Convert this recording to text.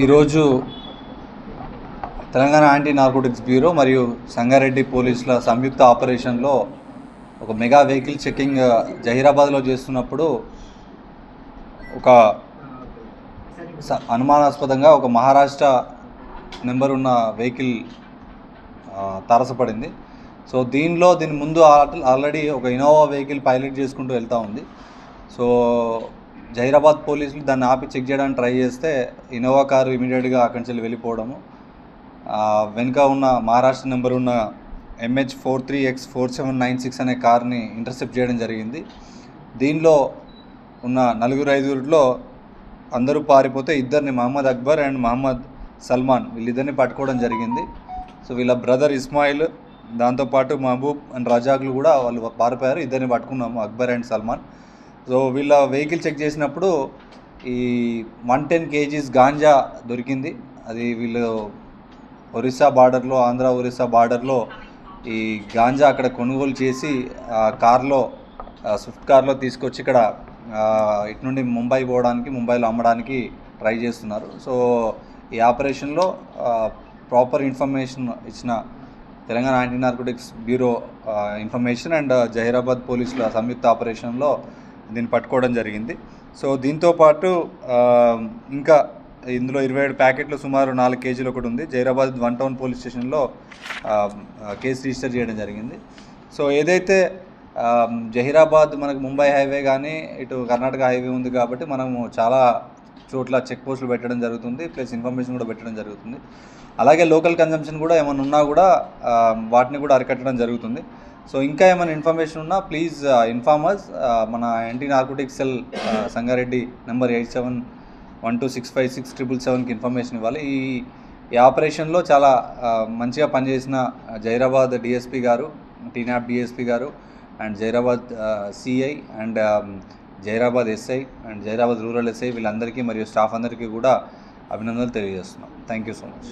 ఈరోజు Telangana anti narcotics bureau మరియు సంగారెడ్డి పోలీసుల సంయుక్త ఆపరేషన్లో ఒక మెగా వెహికల్ చెకింగ్ జహీరాబాద్లో చేస్తున్నప్పుడు ఒక అనుమానాస్పదంగా ఒక మహారాష్ట్ర నెంబర్ ఉన్న వెహికల్ తారసపడింది. సో దీని ముందు ఆల్రెడీ ఒక ఇన్నోవా వెహికల్ పైలట్ చేసుకుంటూ వెళ్తూ ఉంది. సో జహీరాబాద్ పోలీసులు దాన్ని ఆపి చెక్ చేయడానికి ట్రై చేస్తే ఇన్నోవా కారు ఇమీడియట్గా అక్కడి నుంచి వెళ్ళిపోవడము, వెనుక ఉన్న మహారాష్ట్ర నెంబర్ ఉన్న MH43X4796 అనే కార్ని ఇంటర్సెప్ట్ చేయడం జరిగింది. దీనిలో ఉన్న 4-5లో అందరూ పారిపోతే ఇద్దరిని మహమ్మద్ అక్బర్ అండ్ మహమ్మద్ సల్మాన్ వీళ్ళిద్దరిని పట్టుకోవడం జరిగింది. సో వీళ్ళ బ్రదర్ ఇస్మాయిల్, దాంతోపాటు మహబూబ్ అండ్ రజాక్లు కూడా వాళ్ళు పారిపోయారు. ఇద్దరిని పట్టుకున్నాము, అక్బర్ అండ్ సల్మాన్. సో వీళ్ళ వెహికల్ చెక్ చేసినప్పుడు ఈ 110 kgs గాంజా దొరికింది. అది వీళ్ళు ఒరిస్సా బార్డర్లో, ఆంధ్ర ఒరిస్సా బార్డర్లో ఈ గాంజా అక్కడ కొనుగోలు చేసి కార్లో, స్విఫ్ట్ కార్లో తీసుకొచ్చి ఇక్కడ ఇటు నుండి ముంబై పోవడానికి, ముంబైలో అమ్మడానికి ట్రై చేస్తున్నారు. సో ఈ ఆపరేషన్లో ప్రాపర్ ఇన్ఫర్మేషన్ ఇచ్చిన Telangana anti narcotics bureau information and Zaheerabad పోలీసుల సంయుక్త ఆపరేషన్లో దీన్ని పట్టుకోవడం జరిగింది. సో దీంతోపాటు ఇంకా ఇందులో 27 ప్యాకెట్లు సుమారు 4 kgలు ఒకటి ఉంది. జహీరాబాద్ 1 టౌన్ పోలీస్ స్టేషన్లో కేసు రిజిస్టర్ చేయడం జరిగింది. సో ఏదైతే జహీరాబాద్ మనకు ముంబై హైవే కానీ ఇటు కర్ణాటక హైవే ఉంది కాబట్టి మనము చాలా చోట్ల చెక్ పోస్టులు పెట్టడం జరుగుతుంది, ప్లస్ ఇన్ఫర్మేషన్ కూడా పెట్టడం జరుగుతుంది. అలాగే లోకల్ కన్జంప్షన్ కూడా ఏమైనా ఉన్నా కూడా వాటిని కూడా అరికట్టడం జరుగుతుంది. సో ఇంకా ఏమైనా ఇన్ఫర్మేషన్ ఉన్నా ప్లీజ్ ఇన్ఫార్మ్ అస్. మన anti narcotics cell Sangareddy number 8712656777కి ఇన్ఫర్మేషన్ ఇవ్వాలి. ఈ ఆపరేషన్లో చాలా మంచిగా పనిచేసిన జహీరాబాద్ డిఎస్పీ గారు, టీనాప్ డిఎస్పీ గారు and Zaheerabad CI and Zaheerabad SI and Zaheerabad rural SI వీళ్ళందరికీ మరియు స్టాఫ్ అందరికీ కూడా అభినందనలు తెలియజేస్తున్నాం. Thank you so much.